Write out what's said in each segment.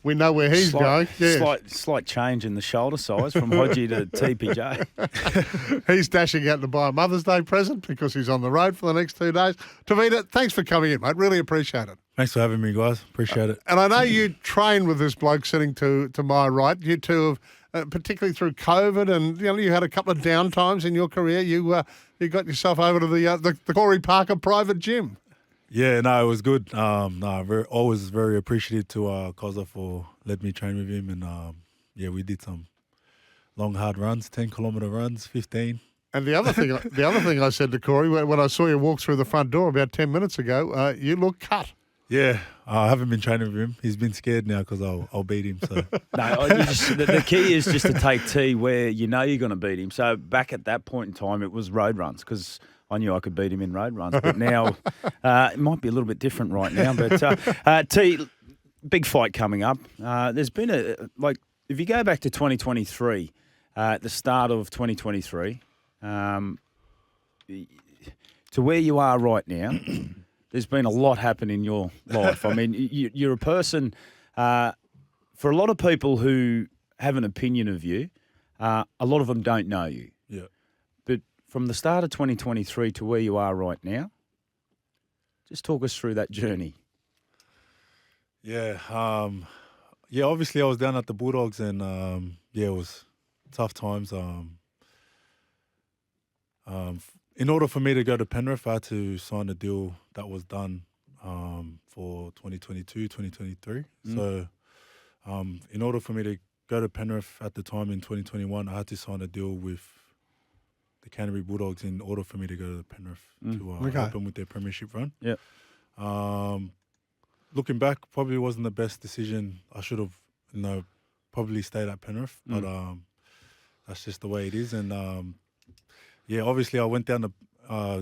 we know where he's going. Yeah. Slight change in the shoulder size from Hodgie to TPJ. He's dashing out to buy a Mother's Day present because he's on the road for the next 2 days. Tavita, thanks for coming in, mate. Really appreciate it. Thanks for having me, guys. Appreciate it. And I know you train with this bloke sitting to my right. You two have, particularly through COVID, and you had a couple of down times in your career. You got yourself over to the Corey Parker private gym. Yeah, no, it was good. Always very appreciative to Koza for letting me train with him, and we did some long, hard runs, 10-kilometre runs, 15. And the other thing I said to Corey when I saw you walk through the front door about 10 minutes ago, you look cut. Yeah, I haven't been training with him. He's been scared now because I'll beat him. So no, the key is just to take T where you know you're going to beat him. So back at that point in time, it was road runs because I knew I could beat him in road runs. But now it might be a little bit different right now. But T, big fight coming up. There's been if you go back to 2023, at the start of 2023, to where you are right now. There's been a lot happen in your life. I mean, you're a person, for a lot of people who have an opinion of you, a lot of them don't know you. Yeah. But from the start of 2023 to where you are right now, just talk us through that journey. Yeah. Obviously I was down at the Bulldogs and, it was tough times. In order for me to go to Penrith, I had to sign a deal that was done for 2022, 2023. So in order for me to go to Penrith at the time in 2021, I had to sign a deal with the Canterbury Bulldogs in order for me to go to Penrith to help them with their premiership run. Yeah. Looking back, probably wasn't the best decision. I should have, probably stayed at Penrith, but that's just the way it is. And obviously I went down to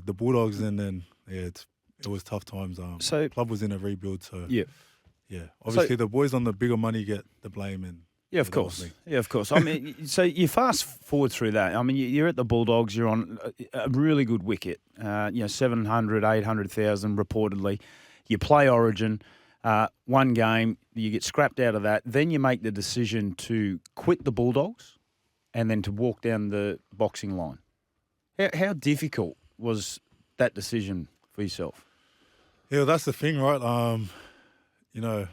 the Bulldogs, and then it was tough times. So the club was in a rebuild, so obviously the boys on the bigger money get the blame, and of course. I mean, so you fast forward through that. I mean, you're at the Bulldogs. You're on a really good wicket. 700, 800,000 reportedly. You play Origin. One game, you get scrapped out of that. Then you make the decision to quit the Bulldogs, and then to walk down the boxing line. How difficult was that decision for yourself? Yeah, that's the thing, right? You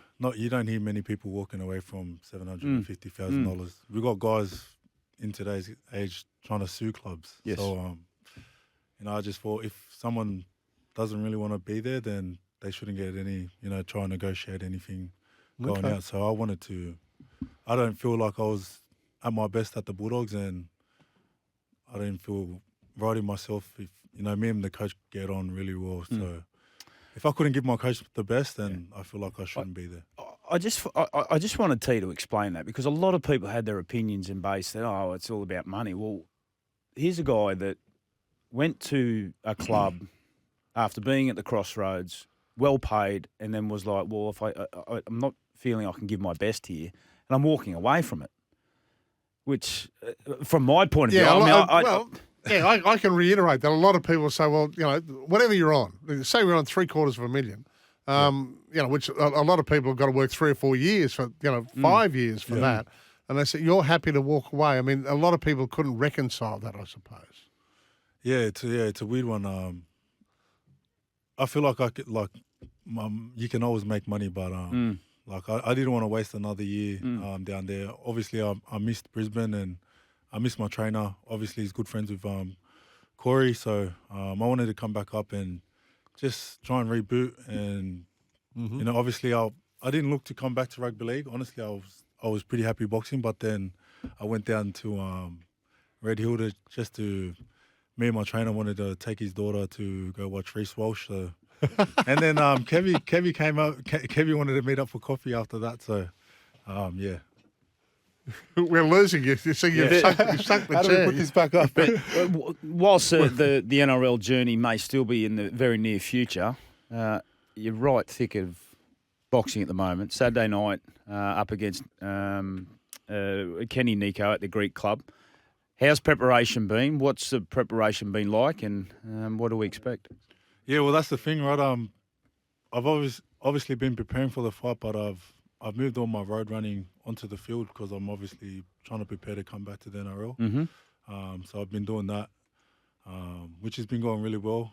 don't hear many people walking away from $750,000. We've got guys in today's age trying to sue clubs. Yes. So, I just thought if someone doesn't really want to be there, then they shouldn't get any, try and negotiate anything going out. So I don't feel like I was at my best at the Bulldogs, and I didn't feel right in myself. If me and the coach get on really well. So if I couldn't give my coach the best, then I feel like I shouldn't be there. I just wanted T to explain that, because a lot of people had their opinions and based that, it's all about money. Well, here's a guy that went to a club after being at the Crossroads, well paid, and then was like, well, if I'm not feeling I can give my best here, and I'm walking away from it. Which, from my point of view, I can reiterate that. A lot of people say, well, whatever you're on, say we're on $750,000, which a lot of people have got to work 3 or 4 years for, 5 years for that. And they say, you're happy to walk away. I mean, a lot of people couldn't reconcile that, I suppose. Yeah, it's a weird one. I feel like you can always make money, but I didn't want to waste another year down there. Obviously, I missed Brisbane, and I missed my trainer. Obviously, he's good friends with Corey, so I wanted to come back up and just try and reboot. And obviously, I didn't look to come back to rugby league. Honestly, I was pretty happy boxing, but then I went down to Red Hill me and my trainer wanted to take his daughter to go watch Reece Walsh. So, and then Kevy came up. Kevy wanted to meet up for coffee after that. So, We're losing you. You see, you've sunk the How do we put this back up? But whilst the NRL journey may still be in the very near future, you're right thick of boxing at the moment. Saturday night up against Kenny Nico at the Greek club. How's preparation been? What's the preparation been like, and what do we expect? Yeah, well, that's the thing, right? I've obviously been preparing for the fight, but I've I've moved all my road running onto the field because I'm obviously trying to prepare to come back to the NRL. So I've been doing that, which has been going really well.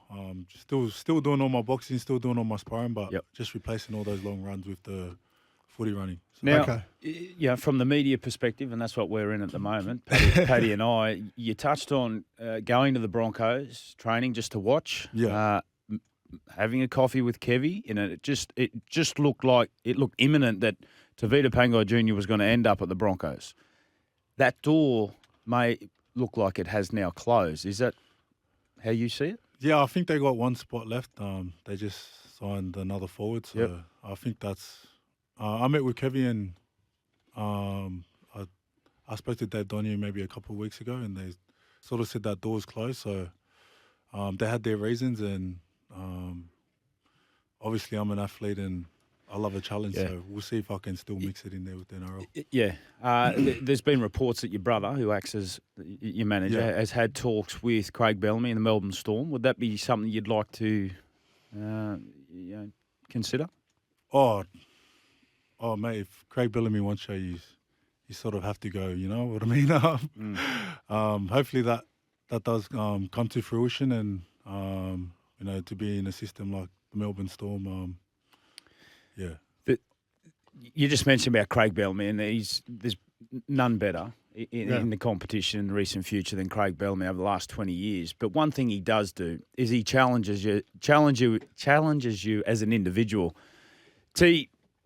Still doing all my boxing, still doing all my sparring, but just replacing all those long runs with the footy running. So Now, from the media perspective, and that's what we're in at the moment, Paddy and I, you touched on going to the Broncos training just to watch. Having a coffee with Kevy, it just looked imminent that Tavita Pangai Jr. was going to end up at the Broncos. That door may look like it has now closed. Is that how you see it? Yeah, I think they got one spot left. They just signed another forward, so I think that's. I met with Kevy and I spoke to Dave Donnie maybe a couple of weeks ago, and they sort of said that door's closed. So they had their reasons, and obviously I'm an athlete and I love a challenge. So we'll see if I can still mix it in there with the NRL. There's been reports that your brother, who acts as your manager, has had talks with Craig Bellamy and the Melbourne Storm. Would that be something you'd like to consider? Oh, mate, if Craig Bellamy wants to, you sort of have to go, you know what I mean? Hopefully that does come to fruition and, to be in a system like the Melbourne Storm, You just mentioned about Craig Bellamy, and there's none better in the competition in the recent future than Craig Bellamy over the last 20 years. But one thing he does do is he challenges you as an individual.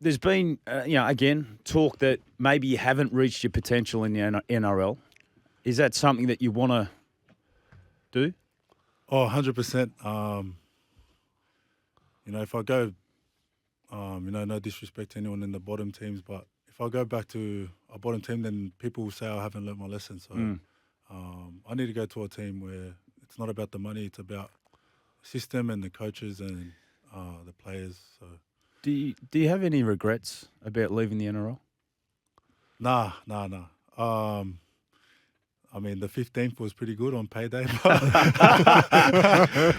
There's been, again, talk that maybe you haven't reached your potential in the NRL. Is that something that you want to do? Oh, 100%. If I go, no disrespect to anyone in the bottom teams, but if I go back to a bottom team, then people will say I haven't learnt my lesson. So I need to go to a team where it's not about the money, it's about the system and the coaches and the players. So. Do you have any regrets about leaving the NRL? Nah. I mean, the 15th was pretty good on payday,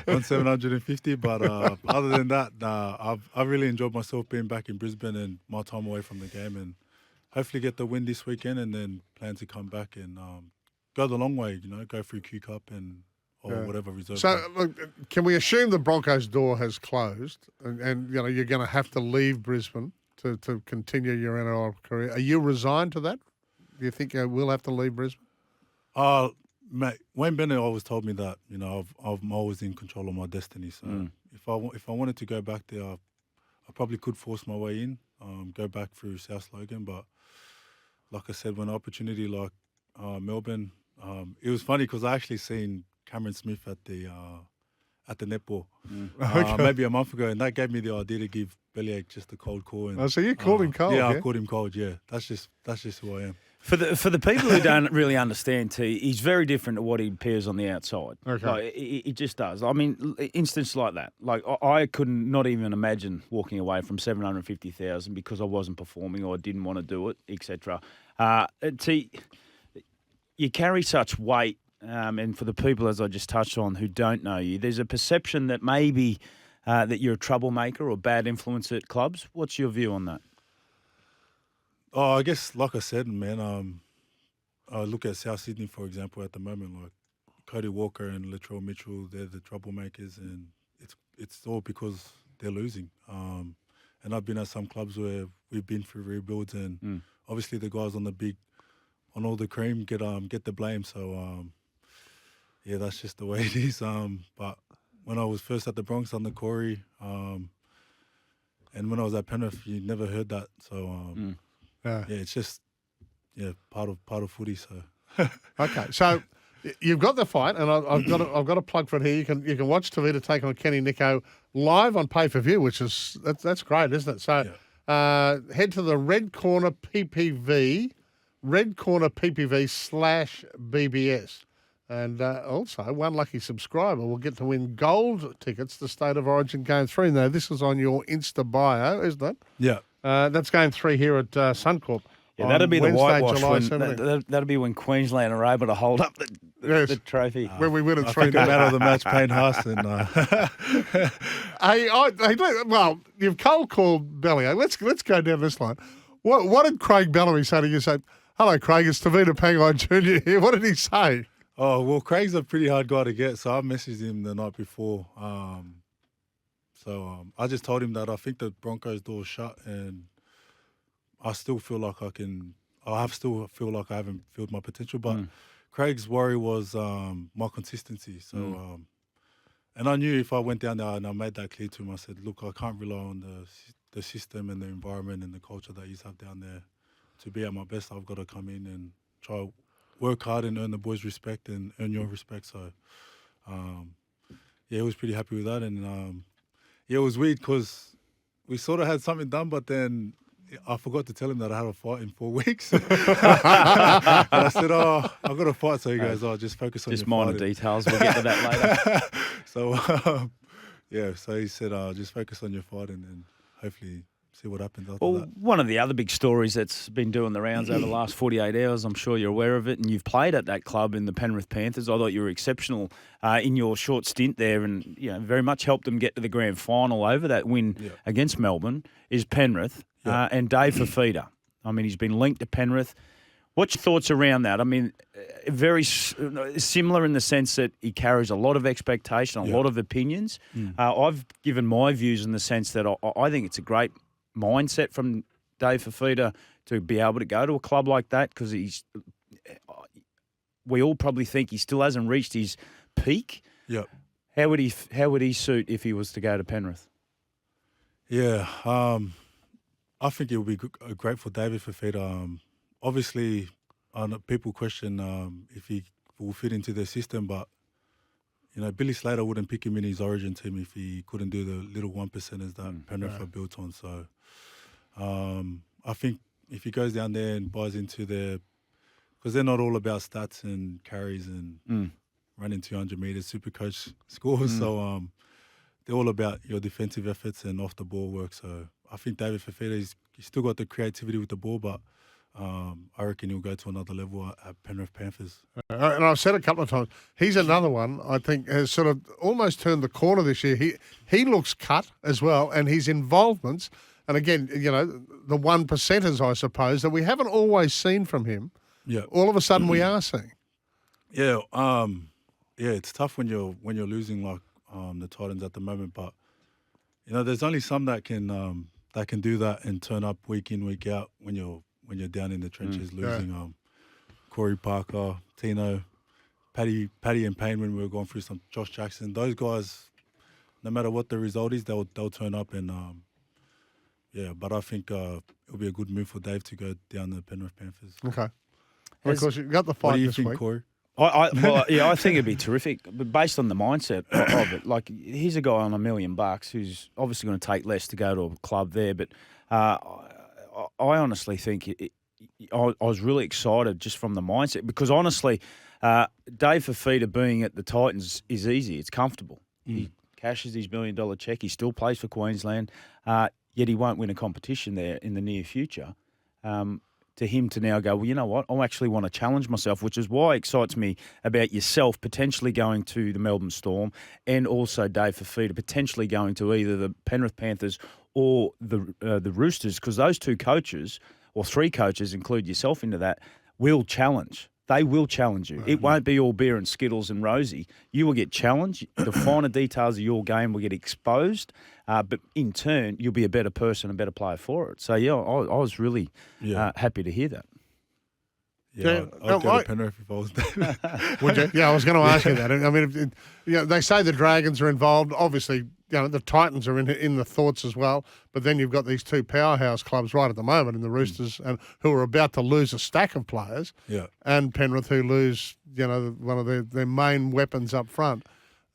on 750. But other than that, I really enjoyed myself being back in Brisbane and my time away from the game, and hopefully get the win this weekend, and then plan to come back and go the long way. Go through Q Cup and. Or whatever reserve. So, look, can we assume the Broncos' door has closed, and you're going to have to leave Brisbane to continue your NRL career? Are you resigned to that? Do you think you will have to leave Brisbane? Mate, Wayne Bennett always told me that I'm always in control of my destiny. So if I wanted to go back there, I probably could force my way in, go back through South Logan. But like I said, when an opportunity like Melbourne, it was funny because I actually seen Cameron Smith at the netball maybe a month ago, and that gave me the idea to give Bellyache just a cold call. And, so you called him cold? Yeah, I called him cold. Yeah, that's just who I am. For the people who don't really understand, he's very different to what he appears on the outside. Okay, like, he just does. I mean, instances like that. Like I could not even imagine walking away from 750,000 because I wasn't performing or didn't want to do it, etc. You carry such weight. And for the people, as I just touched on, who don't know you, there's a perception that maybe that you're a troublemaker or bad influence at clubs. What's your view on that? Oh, I guess, like I said, man, I look at South Sydney, for example, at the moment, like Cody Walker and Latrell Mitchell, they're the troublemakers, and it's all because they're losing. And I've been at some clubs where we've been through rebuilds, and obviously the guys on all the cream get the blame. So, yeah, that's just the way it is. But when I was first at the Bronx under Corey, and when I was at Penrith, you never heard that. So, it's just part of footy. So, okay, so you've got the fight, and I've got a plug for it here. You can watch Tavita take on Kenny Nico live on pay-per-view, which is that's great, isn't it? So, head to the Red Corner PPV /BBS. And also, one lucky subscriber will get to win gold tickets to State of Origin Game 3. Now, this is on your Insta bio, isn't it? Yeah. That's Game 3 here at Suncorp. Yeah, that'll be Wednesday, the whitewash. That'll be when Queensland are able to hold up the trophy. When we win it 3-0. I think I'm out of the match, Payne Haas. And, well, you've cold called Bellyache. Let's go down this line. What did Craig Bellamy say to you? Say, hello, Craig, it's Tavita Pangai Jr. here. What did he say? Oh, well, Craig's a pretty hard guy to get, so I messaged him the night before. I just told him that I think the Broncos' door's shut, and I still feel like I haven't filled my potential. But Craig's worry was my consistency. So, and I knew if I went down there and I made that clear to him, I said, look, I can't rely on the system and the environment and the culture that you have down there to be at my best. I've got to come in and try work hard and earn the boys' respect and earn your respect. So, he was pretty happy with that. And, it was weird because we sort of had something done, but then I forgot to tell him that I had a fight in 4 weeks. And I said, I've got a fight. So he goes, just focus on your Just minor fight. details. We'll get to that later. So, so he said, just focus on your fight and hopefully see what happens after Well, that. one of the other big stories that's been doing the rounds over the last 48 hours, I'm sure you're aware of it, and you've played at that club in the Penrith Panthers. I thought you were exceptional in your short stint there and very much helped them get to the grand final over that win against Melbourne, is Penrith and Dave Fafita. I mean, he's been linked to Penrith. What's your thoughts around that? I mean, very similar in the sense that he carries a lot of expectation, a lot of opinions. I've given my views in the sense that I think it's a great mindset from Dave Fafita to be able to go to a club like that because we all probably think he still hasn't reached his peak. Yep. How would he suit if he was to go to Penrith? Yeah, I think it would be great for David Fafita. Obviously, people question if he will fit into their system, but Billy Slater wouldn't pick him in his origin team if he couldn't do the little 1%ers that Penrith are built on. So I think if he goes down there and buys into because they're not all about stats and carries and running 200 meters, super coach scores. So they're all about your defensive efforts and off the ball work. So I think David Fafita, he's still got the creativity with the ball, but I reckon he'll go to another level at Penrith Panthers. And I've said a couple of times, he's another one I think has sort of almost turned the corner this year. He looks cut as well, and his involvements, and again, the 1%ers, I suppose, that we haven't always seen from him. Yeah. All of a sudden we are seeing. Yeah, it's tough when you're losing like the Titans at the moment, but there's only some that can do that and turn up week in, week out when you're down in the trenches losing. Corey Parker, Tino, Paddy and Payne when we were going through some Josh Jackson. Those guys, no matter what the result is, they'll turn up and but I think it'll be a good move for Dave to go down the Penrith Panthers. Okay. Of course, you got the fight What do you this think, week. Corey? I think it'd be terrific, but based on the mindset of it, like he's a guy on $1 million who's obviously going to take less to go to a club there, but I honestly think I was really excited just from the mindset because honestly, Dave Fafita being at the Titans is easy. It's comfortable. He cashes his $1 million check. He still plays for Queensland, yet he won't win a competition there in the near future. To him to now go, well, you know what? I actually want to challenge myself, which is why it excites me about yourself potentially going to the Melbourne Storm and also Dave Fafita potentially going to either the Penrith Panthers or the Roosters, because those two coaches or three coaches, include yourself into that, will challenge. They will challenge you. It won't be all beer and Skittles and rosy. You will get challenged. The finer details of your game will get exposed. But in turn, you'll be a better person, a better player for it. So, I was really happy to hear that. Yeah, I'd go to Penrith if I was there. Would you? Yeah, I was going to ask you that. I mean, they say the Dragons are involved. Obviously, the Titans are in the thoughts as well. But then you've got these two powerhouse clubs right at the moment in the Roosters, and who are about to lose a stack of players. Yeah. And Penrith, who lose, one of their main weapons up front.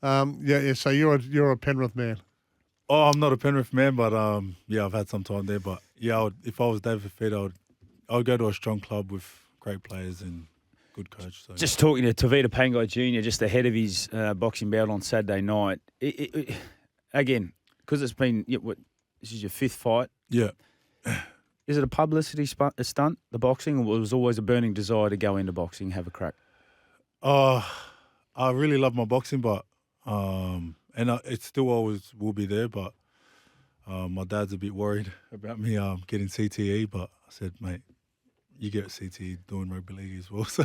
So you're a Penrith man. Oh, I'm not a Penrith man, but I've had some time there. But if I was David Fafita, I would go to a strong club with great players and good coach. So. Just talking to Tavita Pangai Jr. just ahead of his boxing bout on Saturday night. Again, because it's been this is your fifth fight. Yeah. Is it a publicity stunt, the boxing, or was always a burning desire to go into boxing, have a crack? I really love my boxing, but it still always will be there. But My dad's a bit worried about me getting CTE, but I said, mate, you get CTE doing rugby league as well. So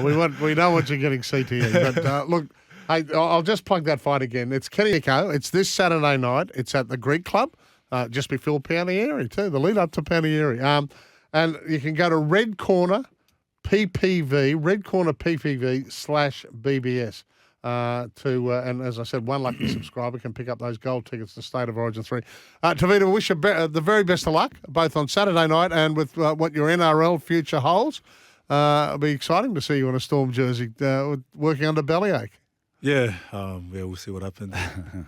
We know what you're getting CTE. But look, hey, I'll just plug that fight again. It's Kenny Echo. It's this Saturday night. It's at the Greek Club, just before Powney too, the lead up to Powney. And you can go to Red Corner PPV /BBS. And as I said, one lucky subscriber can pick up those gold tickets to State of Origin 3. Tavita, we wish you the very best of luck, both on Saturday night and with what your NRL future holds. It'll be exciting to see you in a Storm jersey working under Bellyache. yeah, we'll see what happens.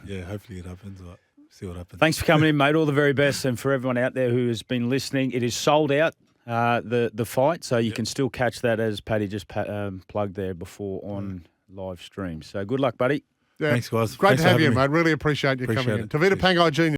Yeah, hopefully it happens. But see what happens. Thanks for coming in, mate. All the very best. And for everyone out there who has been listening, it is sold out, the fight, so you can still catch that, as Paddy just plugged there before, on live stream. So good luck, buddy. Yeah. Thanks, guys. Great Thanks to have for you, having me. mate. Really appreciate you coming in. it. Tavita Pangai Jr.